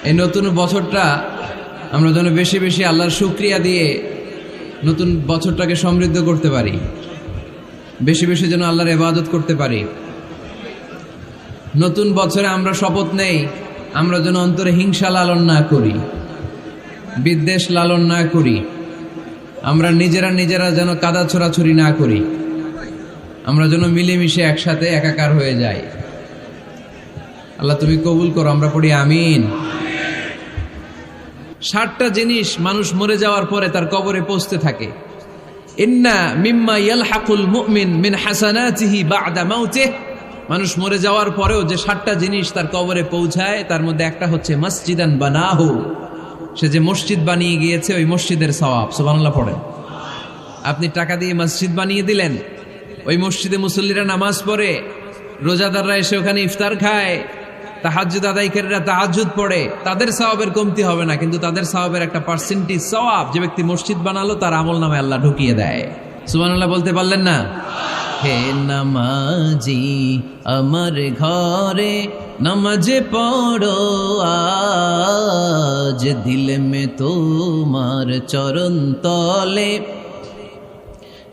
এই নতুন বছরটা আমরা যেন বেশি বেশি আল্লাহর শুকরিয়া দিয়ে নতুন বছরটাকে সমৃদ্ধ করতে পারি, বেশি বেশি যেন আল্লাহর ইবাদত করতে পারি। নতুন বছরে আমরা শপথ নেই, আমরা যেন অন্তরে হিংসা লালন না করি, বিদ্বেষ লালন না করি, আমরা নিজেরা যেন কাদা ছোড়াছুরি না করি, আমরা যেন মিলেমিশে একসাথে একাকার হয়ে যাই। আল্লাহ তুমি কবুল করো, আমরা পড়ি আমিন। 60টা জিনিস মানুষ মরে যাওয়ার পরে তার কবরে পৌঁছতে থাকে। ইন্না মিম্মা ইয়ালহাকুল মুমিন মিন হাসানাতিহি বা'দা মাউতিহি, মানুষ মরে যাওয়ার পরেও যে 60টা জিনিস তার কবরে পৌঁছায় তার মধ্যে একটা হচ্ছে মসজিদান বানাহু, সে যে মসজিদ বানিয়ে গিয়েছে ওই মসজিদের সওয়াব। সুবহানাল্লাহ পড়েন। আপনি টাকা দিয়ে মসজিদ বানিয়ে দিলেন, ওই মসজিদে মুসল্লিরা নামাজ পড়ে, রোজাদাররা এসে ওখানে ইফতার খায়, তাহাজ্জুদ আদায়কারীরা তাহাজ্জুদ পড়ে, তাদের সওয়াবের কমতি হবে না, কিন্তু তাদের সওয়াবের একটা পার্সেন্টেজ সওয়াব যে ব্যক্তি মসজিদ বানালো তার আমলনামায় আল্লাহ ঢুকিয়ে দেয়। সুবহানাল্লাহ বলতে পারলেন না? হে নামাজি আমার ঘরে নামাজ পড়ো আজ, দিল মে তোমার চরণ তলে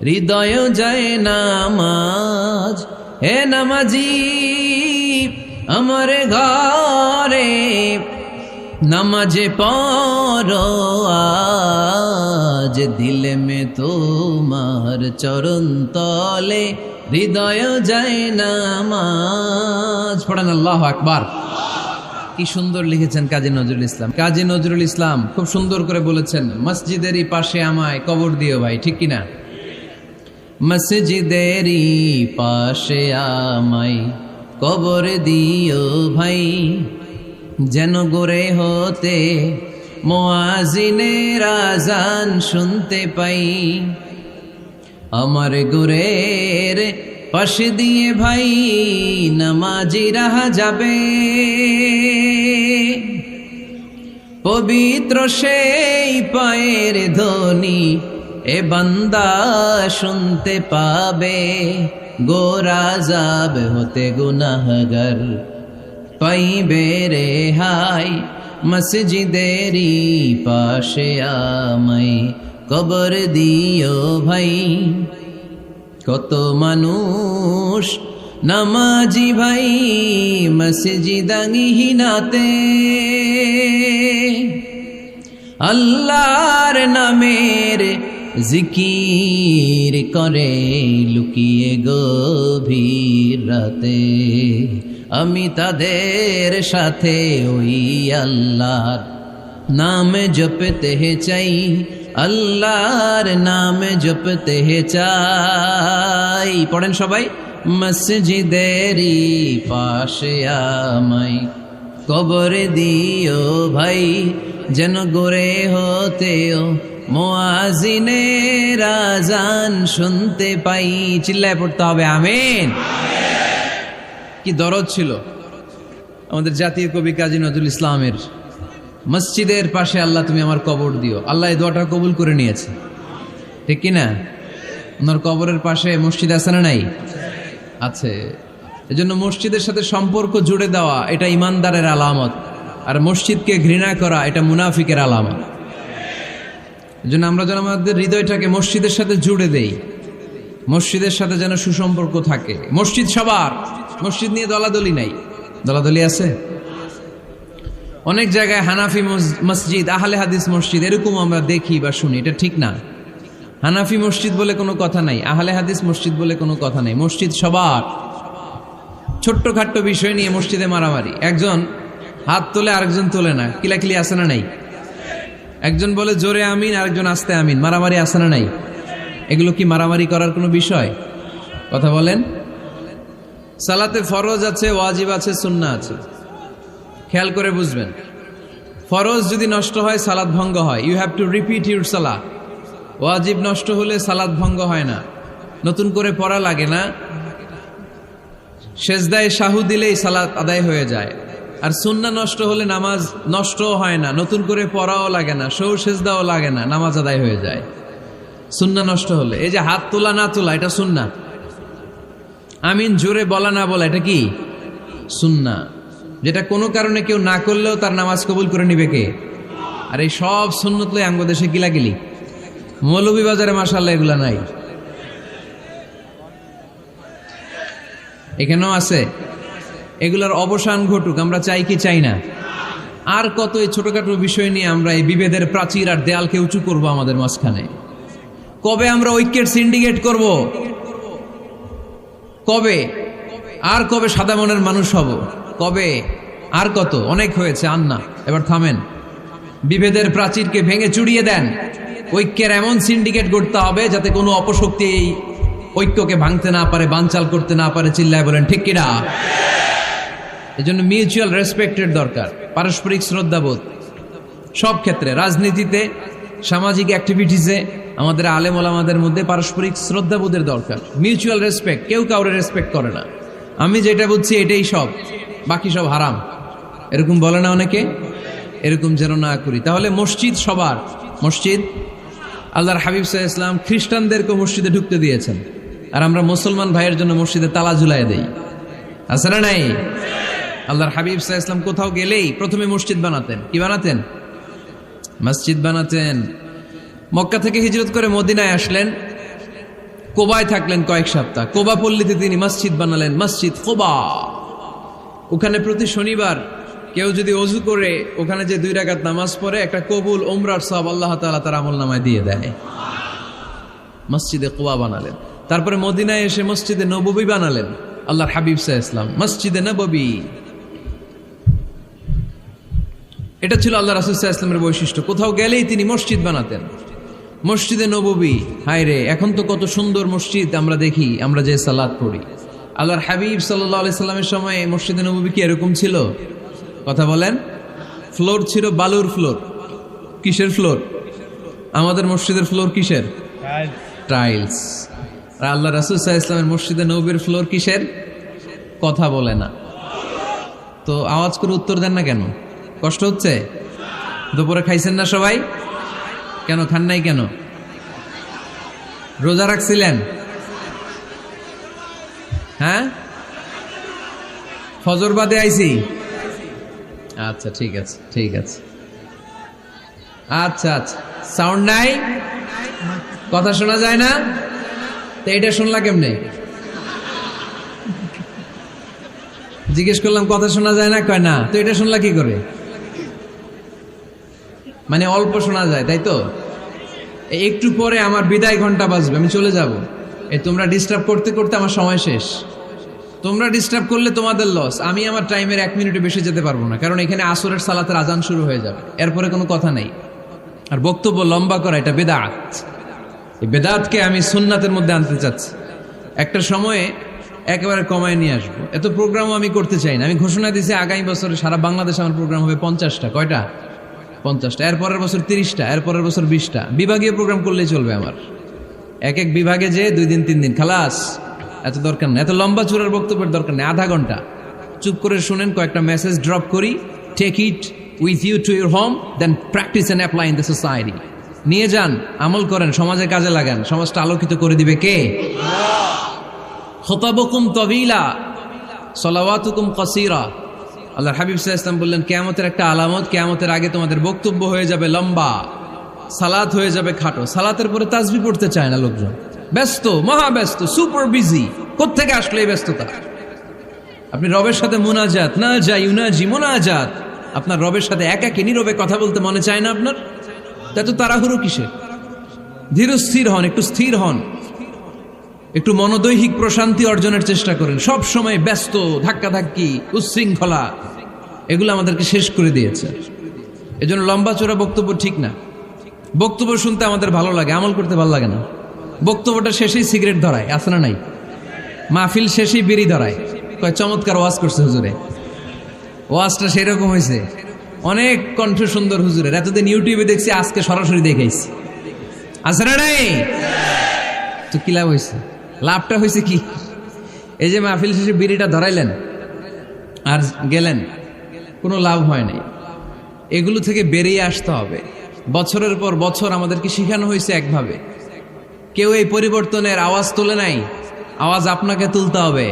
হৃদয় যায় নামাজ। হে নামাজি আমার ঘরে নামাজ পড়ো আজ, দিল মে তোমার চরণ তলে হৃদয় যায় নামাজ। পড়েন আল্লাহু আকবার। কি সুন্দর লিখেছেন কাজী নজরুল ইসলাম। কাজী নজরুল ইসলাম খুব সুন্দর করে বলেছেন, মসজিদেরই পাশে আমায় কবর দিও ভাই, ঠিক কিনা? মসজিদেরই পাশে আমায় কবর দিও ভাই, যেন গোরে হতে মুয়াজ্জিনের আযান শুনতে পাই। আমার গোরের পাশে দিয়ে ভাই নামাজিরা যাবে, পবিত্র সেই পায়ের ধ্বনি এ বান্দা শুনতে পাবে। গোরা যাব হতে গুনাহগার পাইবে রেহাই, মসজিদেরই পাশে আমায় কবর দিও ভাই। কত মানুষ নামাজি ভাই মসজিদাঙ্গিহীনাতে, আল্লাহর নামের জিকির করে লুকিয়ে গভীর রাতে। আমি তাদের সাথে ওই আল্লাহর নাম জপতে চাই, আল্লাহর নাম জপতে চাই। পড়েন সবাই, মসজিদেরই পাশে আমায় কবর দিও ভাই, যেন গোরে হতেও মুয়াজ্জিনের আযান শুনতে পাই। চিল্লায় পড়তে হবে আমিন। কি দরদ ছিল আমাদের জাতীয় কবি কাজী নজরুল ইসলামের, মসজিদের পাশে আল্লাহ তুমি আমার কবর দিও। আল্লাহ এই দোয়াটা কবুল করে নিয়েছে, ঠিক কিনা? ওনার কবরের পাশে মসজিদ আছে না নাই? আছে। এজন্য মসজিদের সাথে সম্পর্ক জুড়ে দেওয়া এটা ইমানদারের আলামত, আর মসজিদকে ঘৃণা করা এটা মুনাফিকের আলামত। এজন্য আমরা যেন আমাদের হৃদয়টাকে মসজিদের সাথে জুড়ে দেই, মসজিদের সাথে যেন সুসম্পর্ক থাকে। মসজিদ সবার, মসজিদ নিয়ে দলাদলি নাই। দলাদলি আছে অনেক জায়গায়, হানাফি মসজিদ, আহলে হাদিস মসজিদ, এরকম আমরা দেখি বা শুনি, এটা ঠিক না। হানাফি মসজিদ বলে কোনো কথা নাই, আহলে হাদিস মসজিদ বলে কোনো কথা নাই। মসজিদ সবার। ছোট্টখাট্ট বিষয় নিয়ে মসজিদে মারামারি, একজন হাত তোলে আরেকজন তোলে না, কিলাকিলি আছে না নাই? একজন বলে জোরে আমিন, আরেকজন আস্তে আমিন, মারামারি আছে না নাই? এগুলো কি মারামারি করার কোনো বিষয়? কথা বলেন। সালাতে ফরজ আছে, ওয়াজিব আছে, সুন্নাহ আছে। খেয়াল করে বুঝবেন, ফরজ যদি নষ্ট হয় সালাত ভঙ্গ হয়, you have to repeat your সালাত। ওয়াজিব নষ্ট হলে সালাত ভঙ্গ হয় না, নতুন করে পড়া লাগে না, সেজদায় সাহু দিলেই সালাত আদায় হয়ে যায়। আর সুন্নাহ নষ্ট হলে নামাজ নষ্টও হয় না, নতুন করে পড়াও লাগে না, সৌ সেজদাও লাগে না, নামাজ আদায় হয়ে যায় সুন্নাহ নষ্ট হলে। এই যে হাত তোলা না তোলা এটা সুন্নাহ, আমিন জোরে বলা না বলা এটা কি সুন্নাহ। যেটা কোনো কারণে কেউ না করলেও তার নামাজ কবুল করে নিবে কে? আর এই সব সুন্নত লই আমগো দেশে গিলাগিলি। মৌলভীবাজারে মাশাআল্লাহ এগুলা নাই, এখানেও আছে। এগুলার অবসান ঘটুক, আমরা চাই কি চাই না? আর কত এই ছোটখাটো বিষয় নিয়ে আমরা এই বিভেদের প্রাচীর আর দেয়ালকে উঁচু করব আমাদের মাঝখানে? কবে আমরা ঐক্যের সিন্ডিকেট করব? কবে? আর কবে সাদা মনের মানুষ হব? কবে? আর কত? অনেক হয়েছে, আর না, এবার থামেন। বিভেদের প্রাচীরকে ভেঙে চুড়িয়ে দেন। ঐক্যের এমন সিন্ডিকেট করতে হবে যাতে কোনো অপশক্তি এই ঐক্যকে ভাঙতে না পারে, বানচাল করতে না পারে। চিল্লায় বলেন ঠিক কিনা? এজন্য মিউচুয়াল রেসপেক্টের দরকার, পারস্পরিক শ্রদ্ধাবোধ সব ক্ষেত্রে, রাজনীতিতে, সামাজিক অ্যাক্টিভিটিসে আমাদের আলেম ওলামাদের মধ্যে পারস্পরিক শ্রদ্ধাবোধের দরকার, মিউচুয়াল রেসপেক্ট। কেউ কাউরে রেসপেক্ট করে না, আমি যেটা বুঝছি এটাই সব, বাকি সব হারাম, এরকম বলে না অনেকে? এরকম যেন না করি। তাহলে মসজিদ সবার, মসজিদ আল্লাহর হাবিব সাল্লাল্লাহু আলাইহি ওয়াসাল্লাম খ্রিস্টানদেরকে মসজিদে ঢুকতে দিয়েছেন, আর আমরা মুসলমান ভাইয়ের জন্য মসজিদে তালা ঝুলাই দেই, আছে না নাই? আল্লাহর হাবিব সাল্লাল্লাহু আলাইহি ওয়াসাল্লাম কোথাও গেলেই প্রথমে মসজিদ বানাতেন। কি বানাতেন? মসজিদ বানাতেন। মক্কা থেকে হিজরত করে মদিনায় আসলেন, কোবায় থাকলেন কয়েক সপ্তাহ। কোবা পল্লীতে তিনি মসজিদ বানালেন, মসজিদ কোবা। ওখানে প্রতি শনিবার কেউ যদি ওযু করে ওখানে যে 2 রাকাত নামাজ পড়ে, একটা কবুল উমরার সওয়াব আল্লাহ তাআলা তার আমলনামায় দিয়ে দেয়। মসজিদে কোবা বানালেন। তারপরে মদিনায় এসে মসজিদে নববী বানালেন আল্লাহর হাবিব সাল্লাল্লাহু আলাইহি ওয়াসাল্লাম, মসজিদে নববী। এটা ছিল আল্লাহ রাসূল সাল্লাল্লাহু আলাইহি ওয়াসাল্লামের বৈশিষ্ট্য। কোথাও গেলেই তিনি মসজিদ বানাতেন, মসজিদে নববী। হায় রে, এখন তো কত সুন্দর মসজিদ আমরা দেখি, আমরা যে সালাত পড়ি। আল্লাহর হাবিব সাল্লাল্লাহু আলাইহি সাল্লামের সময় মসজিদে নববী কি এরকম ছিল? কথা বলেন। ফ্লোর ছিল বালুর ফ্লোর। কিসের ফ্লোর? আমাদের মসজিদের ফ্লোর কিসের? টাইলস। আর আল্লাহ রাসূল সাল্লাল্লাহু আলাইহি ওয়াসাল্লামের মসজিদে নববীর ফ্লোর কিসের? কথা বলে না তো, আওয়াজ করে উত্তর দেন না কেন? কষ্ট হচ্ছে? দুপুরে খাইছেন না সবাই? কেন খান নাই কেন? রোজা রাখছিলেন? হ্যাঁ, ফজর বাদে আইছি। আচ্ছা ঠিক আছে, ঠিক আছে। আচ্ছা আচ্ছা, সাউন্ড নাই, কথা শোনা যায় না? তো এটা শুনলা কেমনে? জিজ্ঞেস করলাম কথা শোনা যায় না, কয় না। তো এটা শুনলা কি করে? মানে অল্প শোনা যায়, তাই তো? একটু পরে আমার বিদায় ঘন্টা বাজবে, আমি চলে যাব। এই তোমরা ডিস্টার্ব করতে করতে আমার সময় শেষ। তোমরা ডিস্টার্ব করলে তোমাদের লস। আমি আমার টাইমের 1 মিনিটে বেশি যেতে পারবো না, কারণ এখানে আসরের সালাতের আজান শুরু হয়ে যাবে, এরপরে কোনো কথা নেই। আর বক্তব্য লম্বা করা এটা বেদাত। এই বেদাতকে আমি সুন্নাতের মধ্যে আনতে চাচ্ছি। একটা সময়ে একেবারে কমায় নিয়ে আসবো। এত প্রোগ্রামও আমি করতে চাই না। আমি ঘোষণা দিয়েছি আগামী বছরে সারা বাংলাদেশে আমার প্রোগ্রাম হবে 50টা। কয়টা? 50টা। এরপরের বছর 30টা, এরপরের বছর 20টা। বিভাগীয় প্রোগ্রাম করলেই চলবে আমার। এক এক বিভাগে যে 2 দিন 3 দিন খালাস। এত দরকার নেই, এত লম্বা চূড়ার বক্তব্যের দরকার নেই। আধা ঘন্টা চুপ করে শুনেন, কয়েকটা মেসেজ ড্রপ করি, take it with you to your home, then practice and apply in the society. নিয়ে যান, আমল করেন, সমাজে কাজে লাগান। সমাজটা আলোকিত করে দিবে কে? খুতাবুকুম তাবিলা সালাওয়াতুকুম কাসীরা। আল্লাহর হাবিব সাল্লাল্লাহু আলাইহি ওয়াসাল্লাম বললেন, কিয়ামতের একটা আলামত, কিয়ামতের আগে তোমাদের বক্তব্য হয়ে যাবে লম্বা, সালাত হয়ে যাবে খাটো। সালাতের পরে তাসবিহ পড়তে চায় না লোকজন, ব্যস্ত, মহা ব্যস্ত, সুপার বিজি। কোত্থেকে আসলে এই ব্যস্ততা? আপনি রবের সাথে মুনাজাত, না যাই ইউনাজি মুনাজাত, আপনার রবের সাথে একাকী নীরবে কথা বলতে মনে চায় না আপনার? এত তাড়াহুড়ো কিসে? ধীর স্থির হন, একটু স্থির হন, একটু মনোদৈহিক প্রশান্তি অর্জনের চেষ্টা করেন। সব সময় ব্যস্ত, ধাক্কাধাক্কি, উচ্ছৃঙ্খলা, এগুলো আমাদেরকে শেষ করে দিয়েছে। এজন্য লম্বা চোরা বক্তব্য ঠিক না। বক্তব্য শুনতে আমাদের ভালো লাগে, আমল করতে ভালো লাগে না। বক্তব্যটা শেষেই সিগারেট ধরায়, আছে না নাই? মাহফিল শেষেই বিড়ি ধরায়, কয় চমৎকার ওয়াজ করছে হুজুরে। ওয়াজটা সেরকম হয়েছে, অনেক কণ্ঠ সুন্দর হুজুরের। এতদিন ইউটিউবে দেখছি, আজকে সরাসরি দেখাইছি, আছে না নাই? তো কি লাভ হয়েছে? লাভটা হয়েছে কি? এই যে মাহফিল শেষে বিড়িটা ধরাইলেন আর গেলেন, কোনো লাভ হয় নাই। এগুলো থেকে বেরিয়ে আসতে হবে। বছরের পর বছর আমাদেরকে শিখানো হয়েছে একভাবে, কেউ এই পরিবর্তনের আওয়াজ তোলে নাই। আওয়াজ আপনাকে তুলতে হবে।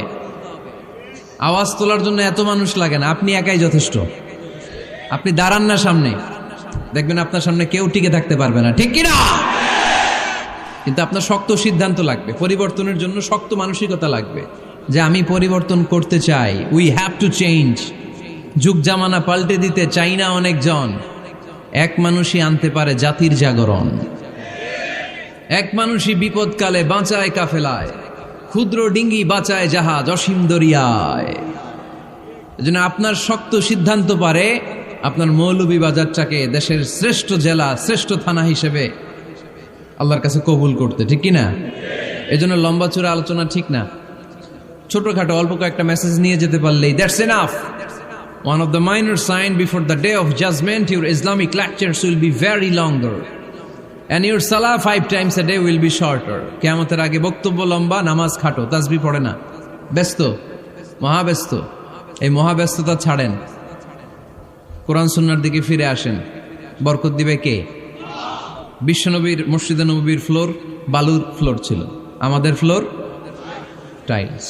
আওয়াজ তোলার জন্য এত মানুষ লাগে না, আপনি একাই যথেষ্ট। আপনি দাঁড়ান না সামনে, দেখবেন আপনার সামনে কেউ টিকে থাকতে পারবে না, ঠিক কিনা? কিন্তু আপনার শক্ত সিদ্ধান্ত লাগবে, পরিবর্তনের জন্য শক্ত মানসিকতা লাগবে যে আমি পরিবর্তন করতে চাই। We have to change. যুগ জামানা পাল্টে দিতে চাই না অনেকজন, এক মানুষই আনতে পারে জাতির জাগরণ। এক মানুষই বিপদকালে বাঁচায় কাফেলায়, ক্ষুদ্র ডিঙ্গি বাঁচায় জাহাজ অসীম দরিয়ায়। এজন্য আপনার শক্ত সিদ্ধান্ত পারে আপনার মৌলভীবাজারটাকে দেশের শ্রেষ্ঠ জেলা, শ্রেষ্ঠ থানা হিসেবে আল্লাহর কাছে কবুল করতে, ঠিক কিনা? এজন্য লম্বা চূড়া আলোচনা ঠিক না, ছোটখাটো অল্প কয়েকটা মেসেজ নিয়ে যেতে পারলেই that's enough. One of the minor signs before the day of judgment, your Islamic lectures will be very longer and your salah 5 times a day will be shorter. কিয়ামতের আগে বক্তব্য লম্বা, নামাজ খাটো, তাসবিহ পড়ে না, ব্যস্ত, মহাব্যস্ত। এই মহাব্যস্ততা ছাড়েন, কোরআন সুন্নাহর দিকে ফিরে আসেন। বরকত দিবে কে? বিশ্বনবীর মসজিদে নববীর ফ্লোর বালুর ফ্লোর ছিল, আমাদের ফ্লোর টাইলস।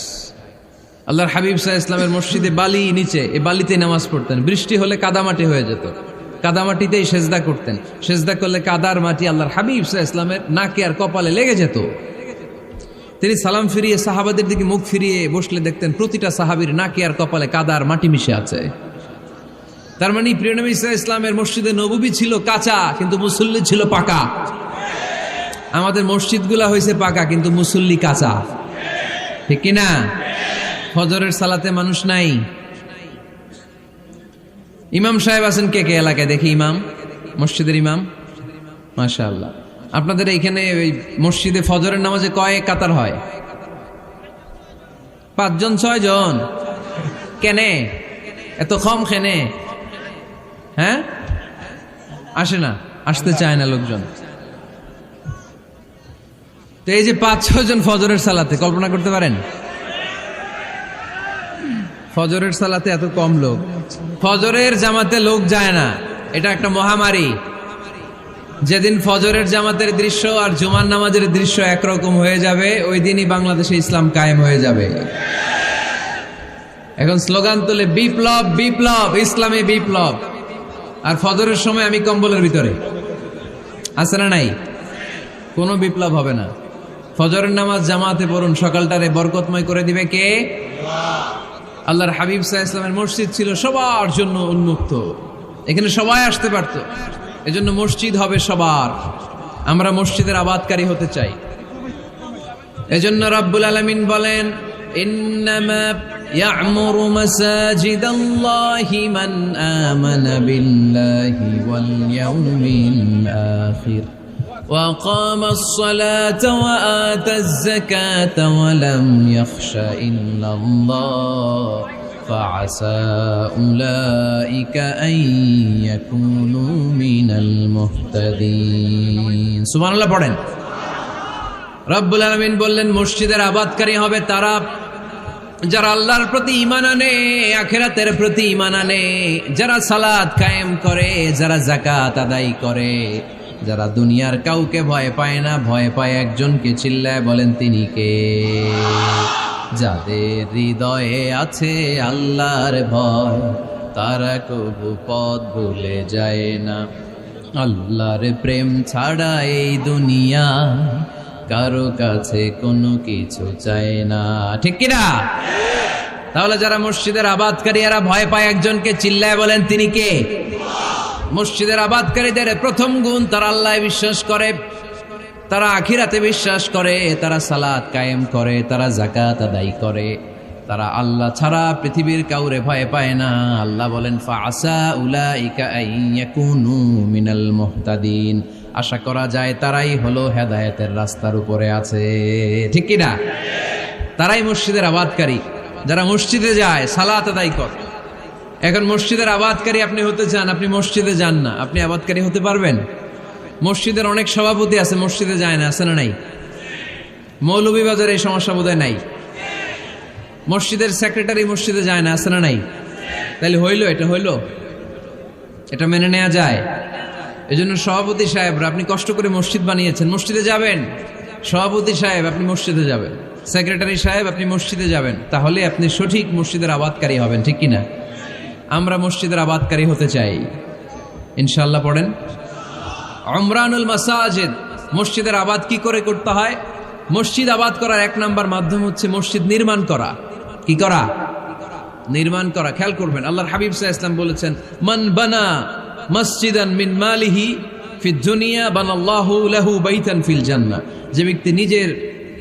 আল্লাহর হাবিব সাল্লাল্লাহু আলাইহি ওয়াসাল্লামের মসজিদে বালি নিচে, এই বালিতে নামাজ পড়তেন। বৃষ্টি হলে কাদামাটি হয়ে যেত, কাদামাটিতেই সেজদা করতেন। সেজদা করলে কাদার মাটি আল্লাহর হাবিব সাল্লাল্লাহু আলাইহি ওয়াসাল্লামের নাকে আর কপালে লেগে যেত। তিনি সালাম ফিরিয়ে সাহাবাদের দিকে মুখ ফিরিয়ে বসলে দেখতেন প্রতিটা সাহাবীর নাকে আর কপালে কাদার মাটি মিশে আছে। তার মানে প্রিয় নবী সাল্লাল্লাহু আলাইহি ওয়াসাল্লামের মসজিদে নববী ছিল কাঁচা, কিন্তু মুসল্লি ছিল পাকা। আমাদের মসজিদগুলা হয়েছে পাকা, কিন্তু মুসল্লি কাঁচা, ঠিক কিনা? ফজরের সালাতে মানুষ নাই। ইমাম সাহেব আছেন কে কে এলাকায়? দেখি ইমাম, মসজিদের ইমাম, মাশাআল্লাহ। আপনাদের এইখানে ওই মসজিদে ফজরের নামাজে কয় কাতার হয়? 5 জন 6 জন। কেনে এত কম? কেনে? হ্যাঁ, আসে না, আসতে চায় না লোকজন। তো এই যে 5-6 জন ফজরের সালাতে, কল্পনা করতে পারেন ফজরের সালাতে এত কম লোক। ফজরের জামাতে লোক যায় না, এটা একটা মহামারী। যেদিন ফজরের জামাতের দৃশ্য আর জুমার নামাজের দৃশ্য একরকম হয়ে যাবে, ওই দিনই বাংলাদেশে ইসলাম কায়েম হয়ে যাবে। এখন স্লোগান তোলে বিপ্লব বিপ্লব, ইসলামী বিপ্লব। আর ফজরের সময় আমি কম্বলের ভিতরে, আছে না নাই? কোনো বিপ্লব হবে না। ফজরের নামাজ জামাতে পড়ুন, সকালটারে বরকতময় করে দিবে কে? আল্লাহর হাবিব সাল্লাল্লাহু আলাইহি ওয়াসাল্লামের মসজিদ ছিল সবার জন্য উন্মুক্ত, এখানে সবাই আসতে পারত। এজন্য মসজিদ হবে সবার। আমরা মসজিদের আবাদকারী হতে চাই। এজন্য রাব্বুল আলামিন বলেন, ইন্নামা ইয়া'মুরু মাসাজিদাল্লাহি মান আমানা বিল্লাহি ওয়াল ইয়াউমিল আখির وأقام الصلاة وآتى الزكاة ولم يخش إلا الله فعسى أولئك أن يكونوا من المهتدين سبحان الله পড়েন। রব্বুল আলামিন বললেন মসজিদের আবাদকারী হবে তারা যারা আল্লাহর প্রতি ঈমান আনে, আখিরাতের প্রতি ঈমান আনে, যারা সালাত কায়েম করে, যারা যাকাত আদায় করে, যারা দুনিয়ার কাউকে ভয় পায় না, ভয় পায় একজনকে। চিল্লায় বলেন তিনি কে? যাদের হৃদয়ে আছে আল্লাহর ভয়, তারা কবু পথ ভুলে যায় না। আল্লাহর প্রেম ছাড়া এই দুনিয়া কারো কাছে কোনো কিছু চায় না, ঠিক কিনা? তাহলে যারা মসজিদের আবাদকারী এরা ভয় পায় একজনকে, চিল্লায় বলেন তিনি কে? মসজিদের আবাদকারীদের প্রথম গুণ, তারা আল্লাহ বিশ্বাস করে, তারা আখিরাতে বিশ্বাস করে, তারা সালাত কায়েম করে, তারা যাকাত আদায় করে, তারা আল্লাহ ছাড়া পৃথিবীর কাউরে ভয় পায় না। আল্লাহ বলেন ফাআসা উলাইকা আইয়াকুনু মিনাল মুহতাদিন, আশা করা যায় তারাই হলো হেদায়েতের রাস্তার উপরে আছে, ঠিক কি না? তারাই মসজিদের আবাদকারী, যারা মসজিদে যায়, সালাত আদায় করে। এখন মসজিদের আবাদকারী আপনি হতে চান, আপনি মসজিদে যান না, আপনি আবাদকারী হতে পারবেন? মসজিদের অনেক সভাপতি আছে মসজিদে যায় না, আছে না নাই? মৌলভীবাজারে এই সমস্যা বোধহয় নাই। মসজিদের সেক্রেটারি মসজিদে যায় না, আছে না নাই? তাহলে হইল, এটা হইল, এটা মেনে নেওয়া যায়? এজন্য সভাপতি সাহেবরা, আপনি কষ্ট করে মসজিদ বানিয়েছেন, মসজিদে যাবেন। সভাপতি সাহেব আপনি মসজিদে যাবেন, সেক্রেটারি সাহেব, আপনি মসজিদে যাবেন, তাহলে আপনি সঠিক মসজিদের আবাদকারী হবেন, ঠিক কিনা? আমরা মসজিদের আবাদকারী হতে চাই, ইনশাআল্লাহ পড়েন। উমরানুল মাসাজিদ, মসজিদের আবাদ কি করে করতে হয়? মসজিদ আবাদ করার এক নাম্বার মাধ্যম হচ্ছে মসজিদ নির্মাণ করা। কি করা? নির্মাণ করা। খেয়াল করবেন, আল্লাহর হাবিব সাল্লাল্লাহু আলাইহি ওয়াসাল্লাম বলেছেন, মান বানা মসজিদান মিন মালিহি ফিদ দুনিয়া বানাল্লাহু লাহু বাইতান ফিল জান্নাহ। যে ব্যক্তি নিজের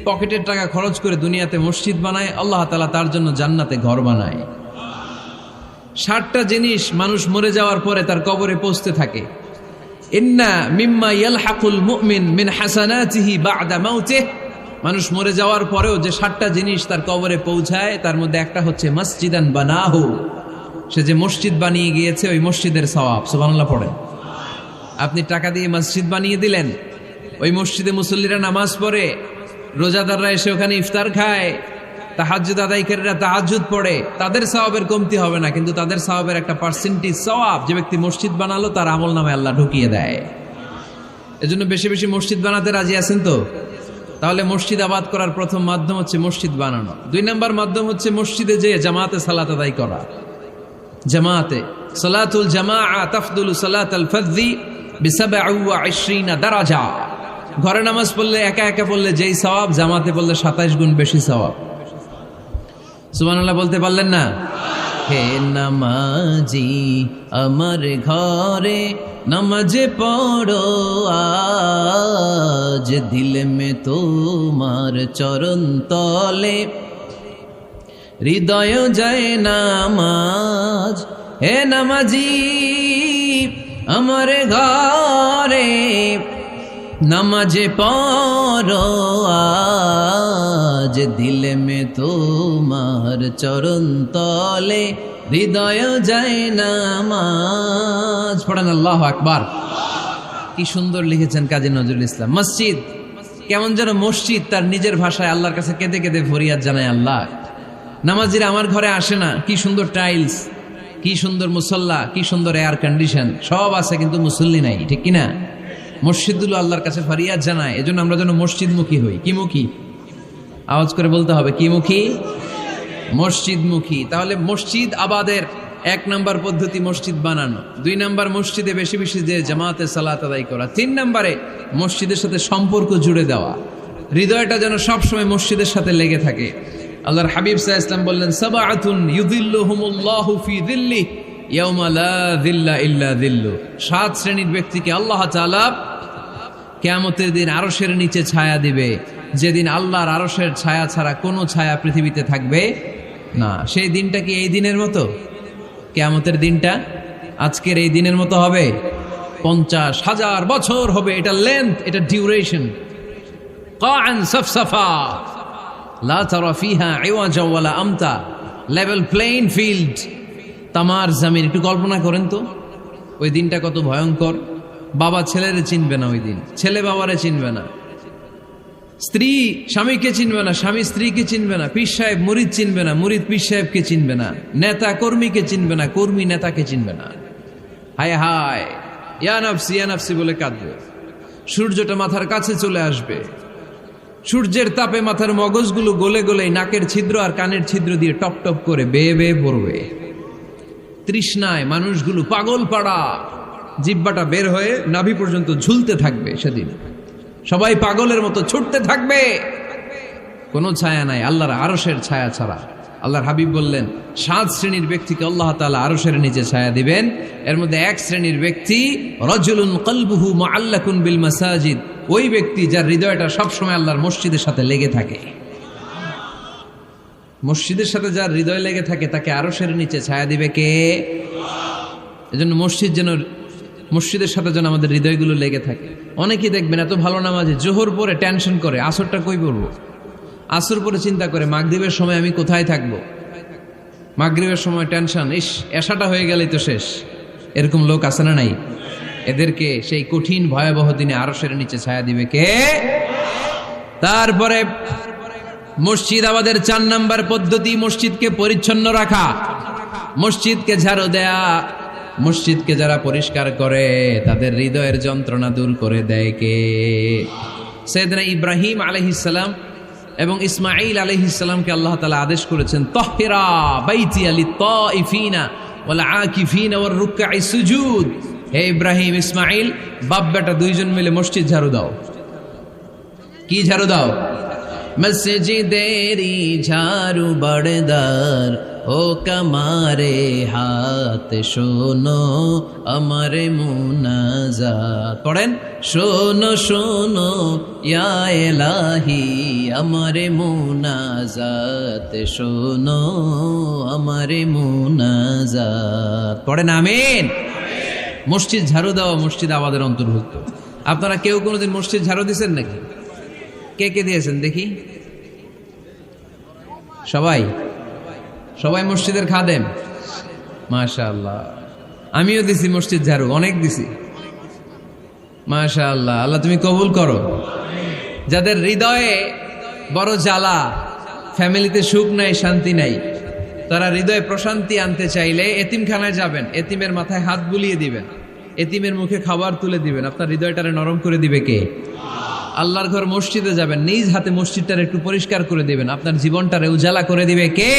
পকেটের টাকা খরচ করে দুনিয়াতে মসজিদ বানায়, আল্লাহ তাআলা তার জন্য জান্নাতে ঘর বানায়। 60টা জিনিস মানুষ মরে যাওয়ার পরে তার কবরে পৌঁছতে থাকে। ইন্না মিম্মা ইয়ালহাকুল মুমিন মিন হাসানাতিহি বা'দা মাউতিহি, মানুষ মরে যাওয়ার পরেও যে 60টা জিনিস তার কবরে পৌঁছায়, তার মধ্যে একটা হচ্ছে মসজিদান বানাহু, সে যে মসজিদ বানিয়ে গিয়েছে ওই মসজিদের সওয়াব। সুবহানাল্লাহ পড়েন। আপনি টাকা দিয়ে মসজিদ বানিয়ে দিলেন, ওই মসজিদে মুসল্লিরা নামাজ পড়ে, রোজাদাররা এসে ওখানে ইফতার খায়, তাহাজ্জুদ আদায়কারীরা তাহাজ্জুদ পড়ে, তাদের সওয়াবের কমতি হবে না, কিন্তু তাদের সওয়াবের একটা পার্সেন্টেজ সওয়াব যে ব্যক্তি মসজিদ বানালো তার আমল নামে আল্লাহ ঢুকিয়ে দেয়। এজন্য বেশি বেশি মসজিদ বানাতে রাজি আছেন তো? তাহলে মসজিদ আবাদ করার প্রথম মাধ্যম হচ্ছে মসজিদ বানানো। 2 নাম্বার মাধ্যম হচ্ছে মসজিদে যে জামাতে সালাত আদায় করা। জামাতে সালাতুল জামাআ তাফদুলু সালাতাল ফাযযি বি27 দারাজা। ঘরে নামাজ পড়লে একা একা পড়লে যেই সওয়াব, জামাতে পড়লে 27 গুণ বেশি সওয়াব। সুবহানাল্লাহ বলতে পারলেন না? হে নামাজি আমার ঘরে নামাজ পড়ো আজ, দিল মে তোমার চরণ তলে হৃদয় যায় নামাজ। হে নামাজি আমার ঘরে নামাজ পড়ো আজ, দিল মে তোমার চরণ তলে হৃদয় যায় নামাজ। পড়েন আল্লাহু আকবার। কি সুন্দর লিখেছেন কাজী নজরুল ইসলাম। মসজিদ কেমন যেন মসজিদ তার নিজের ভাষায় আল্লাহর কাছে কেঁদে কেঁদে ফরিয়াদ জানায়, আল্লাহ নামাজিরা আমার ঘরে আসে না, কি সুন্দর টাইলস, কি সুন্দর মুসল্লা, কি সুন্দর এয়ার কন্ডিশন, সব আছে কিন্তু মুসল্লি নাই, ঠিক কিনা? মসজিদগুলো আল্লাহর কাছে ফরিয়াদ জানায়। এজন্য আমরা যেন মসজিদমুখী হই। কি মুখী? আওয়াজ করে বলতে হবে, কি মুখী? মসজিদমুখী। তাহলে মসজিদ আবাদের 1 নাম্বার পদ্ধতি মসজিদ বানানো। 2 নাম্বার মসজিদে বেশি বেশি যে জামাতে সালাত আদায় করা। 3 নাম্বারে মসজিদের সাথে সম্পর্ক জুড়ে দেওয়া, হৃদয়টা যেন সবসময় মসজিদের সাথে লেগে থাকে। আল্লাহর হাবিব সাল্লাল্লাহু আলাইহি ওয়াসাল্লাম বললেন, সাবআতুন ইউযিল্লুহুমুল্লাহু ফি যিল্লিহি ইয়াওমা লা যিল্লা ইল্লা যিল্লু। 7 শ্রেণীর ব্যক্তিকে আল্লাহ তাআলা কিয়ামতের দিন আরশের নিচে ছায়া দিবে, যেদিন আল্লাহর আরশের ছায়া ছাড়া কোনো ছায়া পৃথিবীতে থাকবে না। সেই দিনটা কি এই দিনের মতো? কিয়ামতের দিনটা আজকের এই দিনের মতো হবে? 50,000 বছর হবে। এটা লেন্থ, এটা ডিউরেশন। কাআন সাফসাফা লা তারা ফিহা ইওয়াজা ওয়ালা আমতা, লেভেল প্লেইং ফিল্ড, তামার জমিন। একটু কল্পনা করেন তো ওই দিনটা কত ভয়ঙ্কর। বাবা ছেলেরে চিনবে না ওই দিন, ছেলে বাবারে চিনবে না, স্ত্রী স্বামীকে চিনবে না, স্বামী স্ত্রীকে চিনবে না, পীর সাহেব মুরিদ চিনবে না, মুরিদ পীর সাহেবকে চিনবে না, নেতা কর্মীকে চিনবে না, কর্মী নেতাকে চিনবে না। হায় হায়, ইয়া নাফসি ইয়া নাফসি বলে কাঁদবে। সূর্যটা মাথার কাছে চলে আসবে, সূর্যের তাপে মাথার মগজগুলো গলে গলে নাকের ছিদ্র আর কানের ছিদ্র দিয়ে টপ টপ করে বেয়ে বেয়ে পড়বে। তৃষ্ণায় মানুষগুলো পাগল পাড়া, জিহ্বাটা বের হয়ে নাভি পর্যন্ত ঝুলতে থাকবে। সেদিন সবাই পাগলের মতো ছুটতে থাকবে, কোনো ছায়া নাই আল্লাহর আরশের ছায়া ছাড়া। আল্লাহর হাবিব বললেন, 7 শ্রেণীর ব্যক্তিকে আল্লাহ তাআলা আরশের নিচে ছায়া দিবেন। এর মধ্যে 1 শ্রেণীর ব্যক্তি রাজুলুন কলবুহু মুআল্লাকুন বিল মাসাজিদ, ওই ব্যক্তি যার হৃদয়টা সবসময় আল্লাহর মসজিদের সাথে লেগে থাকে। মসজিদের সাথে যার হৃদয় লেগে থাকে তাকে আরশের নিচে ছায়া দিবে কে? এজন্য মসজিদের সাথে যেন আমাদের হৃদয়গুলো লেগে থাকে। অনেকেই দেখবেন এত ভালো নামাজে, জোহর পরে টেনশন করে আসরটা কই পড়বো, আসর পরে চিন্তা করে মাগরিবের সময় আমি কোথায় থাকবো, মাগরিবের সময় টেনশন, ইস এশাটা হয়ে গেলেই তো শেষ। এরকম লোক আছে না নাই? এদেরকে সেই কঠিন ভয়াবহ দিনে আরশের নিচে ছায়া দিবে কে? তারপরে মসজিদ আমাদের 4 নাম্বার পদ্ধতি, মসজিদকে পরিচ্ছন্ন রাখা, মসজিদকে ঝাড়ু দেয়া। মসজিদকে যারা পরিষ্কার করে তাদের হৃদয়ের যন্ত্রণা দূর করে দেয় কে? সাইয়েদনা ইব্রাহিম আলাইহিস সালাম এবং ইসমাঈল আলাইহিস সালামকে আল্লাহ তাআলা আদেশ করেছেন তাহহিরা বাইতিয়া লিত্তাইফিনা ওয়াল আকিফিনা ওয়ার রুকআই সুজুদ। হে ইব্রাহিম, ইসমাঈল, বাপ বেটা দুইজন মিলে মসজিদ ঝাড়ু দাও। কি ঝাড়ু দাও? মসজিদেরি ঝাড়ু বড়দার ও কমারে হাত শোনো আমারে মুনাজাত। পড়েন, শোনো শোনো ইয়া ইলাহি আমারে মুনাজাত, শোনো আমারে মুনাজাত। পড়েন আমিন। মসজিদ ঝাড়ু দেওয়া মসজিদ আবাদের অন্তর্ভুক্ত। আপনারা কেউ কোনোদিন মসজিদ ঝাড়ু দিয়েছেন নাকি? কে কে দিয়েছেন দেখি? সবাই? সবাই মসজিদের খাদেম? মাশাআল্লাহ। আমিও দিছি মসজিদ ঝাড়ু, অনেক দিছি। মাশাআল্লাহ, আল্লাহ তুমি কবুল করো। যাদের হৃদয়ে বড় জ্বালা, ফ্যামিলিতে সুখ নাই, শান্তি নাই, তারা হৃদয়ে প্রশান্তি আনতে চাইলে এতিমখানায় যাবেন, এতিমের মাথায় হাত বুলিয়ে দিবেন, এতিমের মুখে খাবার তুলে দিবেন। আপনার হৃদয়টারে নরম করে দিবে কে? আল্লাহর ঘর মসজিদে যাবেন, নিজ হাতে মসজিদটারে একটু পরিষ্কার করে দিবেন, আপনার জীবনটারে উজালা করে দিবে কে?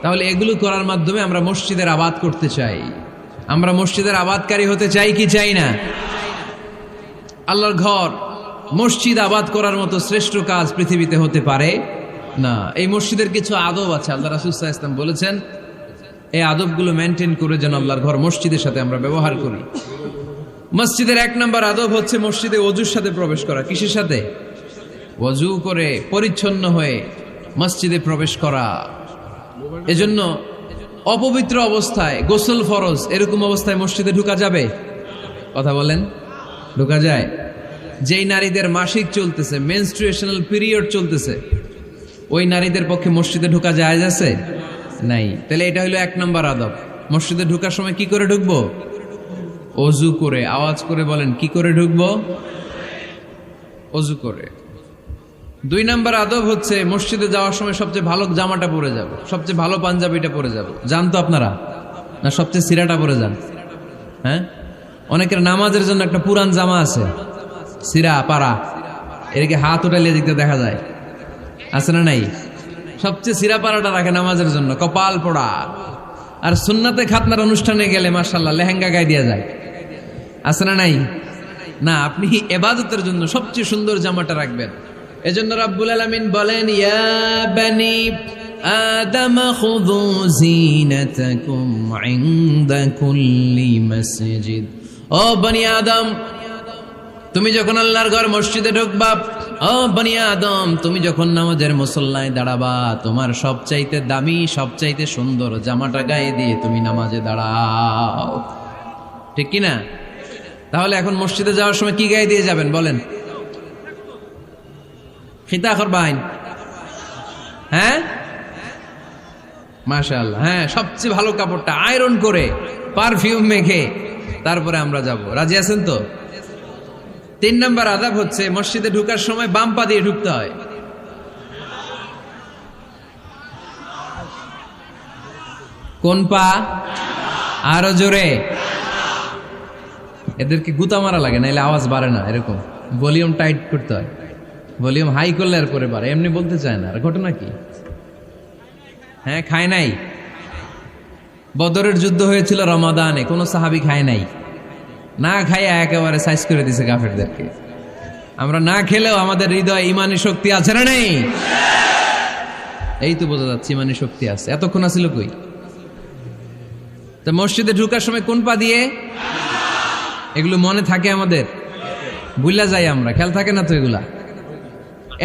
তাহলে এগুলো করার মাধ্যমে আমরা মসজিদের আবাদ করতে চাই। আমরা মসজিদের আবাদকারী হতে চাই কি চাই না? আল্লাহর ঘর মসজিদ আবাদ করার মতো শ্রেষ্ঠ কাজ পৃথিবীতে হতে পারে না। এই মসজিদের কিছু আদব আছে, আল্লাহ রাসূল সাল্লাল্লাহু আলাইহি ওয়াসাল্লাম বলেছেন এই আদবগুলো মেনটেন করে যেন আল্লাহর ঘর মসজিদের সাথে আমরা ব্যবহার করি। মসজিদের 1 নম্বর আদব হচ্ছে মসজিদে ওযুর সাথে প্রবেশ করা। কিসের সাথে? ওযু করে পরিচ্ছন্ন হয়ে মসজিদে প্রবেশ করা। এজন্য অপবিত্র অবস্থায় গোসল ফরজ, এরকম অবস্থায় মসজিদে ঢোকা যাবে? কথা বলেন, ঢোকা যায়? যেই নারীদের মাসিক চলতেছে, মেনস্ট্রুয়েশনাল পিরিয়ড চলতেছে, ওই নারীদের পক্ষে মসজিদে ঢোকা জায়েজ আছে? নাই। তাহলে এটা হলো 1 নম্বর আদব। মসজিদে ঢোকার সময় কি করে ঢুকবো? ওযু করে। আওয়াজ করে বলেন, কি করে ঢুকবো? ওযু করে। 2 নম্বর আদব হচ্ছে মসজিদে যাওয়ার সময় সবচেয়ে ভালো জামাটা পরে যাব, সবচেয়ে ভালো পাঞ্জাবিটা পরে যাব। জান তো আপনারা? না সবচেয়ে সিরাটা পরে যান? হ্যাঁ, অনেকের নামাজের জন্য একটা পুরান জামা আছে, সিরা পাড়া, এদিকে হাত উঠাইলে দিতে দেখা যায়, আছে না নাই? সবচেয়ে সিরা পাড়াটা রাখে নামাজের জন্য, কপাল পোড়া। আর সুন্নাতে খাতনার অনুষ্ঠানে গেলে মাশাআল্লাহ লেহেঙ্গা গায়ে দেওয়া যায়, আছে না নাই? না, আপনি ইবাদতের জন্য সবচেয়ে সুন্দর জামাটা রাখবেন। এজন্য রাব্বুল আলামিন বলেন, ইয়া বানি আদম খুযু জিনাতাকুম ইনদা কুল্লি মসজিদ। ও বনি আদম, তুমি যখন আল্লাহর ঘর মসজিদে ঢুকবা, ও বনি আদম, তুমি যখন নামাজের মুসল্লায় দাঁড়াবা, তোমার সবচাইতে দামি, সবচাইতে সুন্দর জামাটা গায়ে দিয়ে তুমি নামাজে দাঁড়াও। ঠিক কি না? তাহলে এখন মসজিদে যাওয়ার সময় কি গায়ে দিয়ে যাবেন বলেন? খিতা করবাইন? হ্যাঁ, মাশাআল্লাহ। হ্যাঁ, সবচেয়ে ভালো কাপড়টা আয়রন করে পারফিউম মেখে তারপরে আমরা যাব। রাজি আছেন তো? 3 নম্বর আদব হচ্ছে মসজিদে ঢোকার সময় বাম পা দিয়ে ঢুকতে হয়। কোন পা? আরো জোরে। এদেরকে গুতা মারা লাগে, নাইলে আওয়াজ বাড়ে না। এরকম ভলিউম টাইট করতে হয়, ভলিউম হাই করলে আর পরে বাড়ে। এমনি বলতে চায় না। আর ঘটনা কি? হ্যাঁ, খায় নাই। বদরের যুদ্ধ হয়েছিল রমাদানে, কোনো সাহাবী খায় নাই, না খাইয়া একেবারে সাইজ করে দিছে কাফেরদেরকে। আমরা না খেলেও আমাদের হৃদয়ে ইমানি শক্তি আছে না নেই? এই তো বোঝা যাচ্ছে ইমানি শক্তি আছে। এতক্ষণ আছিল কই? তো মসজিদে ঢোকার সময় কোন পা দিয়ে? এগুলো মনে থাকে আমাদের? ভুলা যাই আমরা, খেয়াল থাকে না তো এগুলা?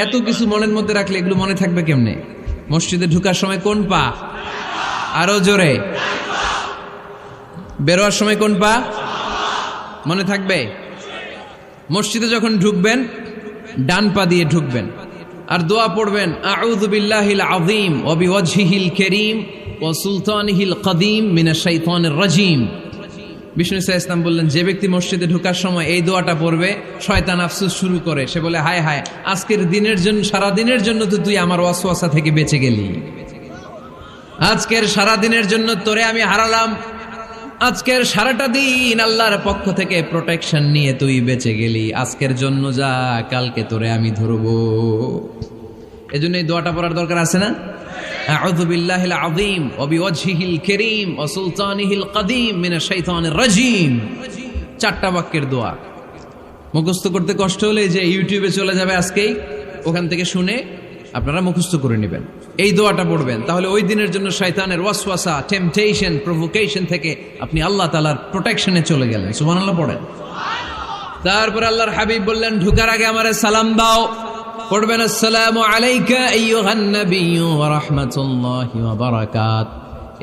এত কিছু মনের মধ্যে রাখলে এগুলো মনে থাকবে কেমনে? মসজিদে ঢোকার সময় কোন পা? আরো জোরে। বেরোয়ার সময় কোন পা? মনে থাকবে? মসজিদে যখন ঢুকবেন ডান পা দিয়ে ঢুকবেন, আর দোয়া পড়বেন, আউযু বিল্লাহিল আযীম ওয়া বিওয়াজহিল কারীম ওয়া সুলতানিহিল কদীম মিনাশ শাইতানির রাজীম। বিষ্ণু সাল্লাল্লাহু আলাইহি ওয়াসাল্লাম বললেন, যে ব্যক্তি মসজিদে ঢোকার সময় এই দোয়াটা পড়বে, শয়তান আফসোস শুরু করে। সে বলে, হায় হায়, আজকের দিনের জন্য, সারা দিনের জন্য তো তুই আমার ওয়াসওয়াসা থেকে বেঁচে গেলি। আজকের সারা দিনের জন্য তোরে আমি হারালাম, আজকের সারাটা দিন আল্লাহর পক্ষ থেকে প্রোটেকশন নিয়ে তুই বেঁচে গেলি। আজকের জন্য যা, কালকে তোরে আমি ধরবো। এজন্য এই দোয়াটা পড়ার দরকার আছে না? আউযু বিল্লাহিল আযীম ওয়া বিওয়াজহিল কারীম ওয়া সুলতানিহিল কাদীম মিনাশ শাইতানির রাজীম। 4টা বাক্যের দোয়া। মুখস্থ করতে কষ্ট হলে যে ইউটিউবে চলে যাবে আজকেই, ওখান থেকে শুনে আপনারা মুখস্থ করে নেবেন, এই দোয়াটা পড়বেন। তাহলে ওই দিনের জন্য শয়তানের ওয়াসওয়াসা, টেম্পটেশন, প্রভোকেশন থেকে আপনি আল্লাহ তাআলার প্রোটেকশনে চলে গেলেন। সুবহানাল্লাহ পড়েন। তারপর আল্লাহর হাবিব বললেন, ঢুকার আগে আমারে সালাম দাও। পড়বেন, আসসালামু আলাইকা আইয়ুহান নাবিয়্যু ওয়া রাহমাতুল্লাহি ওয়া বারাকাত।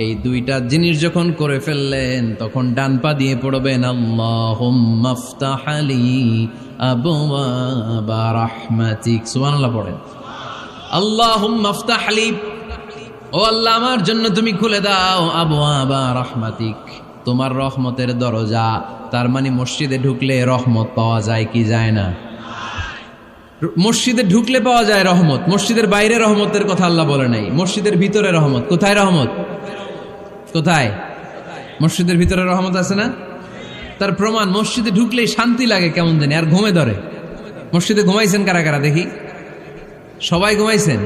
এই 2টা জিনিস যখন করে ফেললেন, তখন ডান পা দিয়ে পড়বেন, আল্লাহুম্মা আফতাহ লি আবওয়াবা রাহমাতিক। সুবহানাল্লাহ পড়েন। আল্লাহুম্মা আফতাহ লি, ও আল্লাহ আমার জন্য তুমি খুলে দাও আবওয়াবা রাহমাতিক, তোমার রহমতের দরজা। তার মানে মসজিদে ঢুকলে রহমত পাওয়া যায় কি যায় না? মসজিদে ঢুকলে পাওয়া যায় রহমত। মসজিদের বাইরে রহমতের কথা আল্লাহ বলে নাই, মসজিদের ভিতরে রহমত। কোথায় রহমত? কোথায়? মসজিদের ভিতরে রহমত আছে না? তার প্রমাণ, মসজিদে ঢুকলেই শান্তি লাগে কেমন জানি, আর ঘুমে ধরে। মসজিদে ঘুমাইছেন কারা কারা দেখি? সবাই ঘুমাইছেন?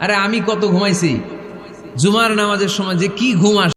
আরে আমি কত ঘুমাইছি। জুমার নামাজের সময় যে কি ঘুম আসে।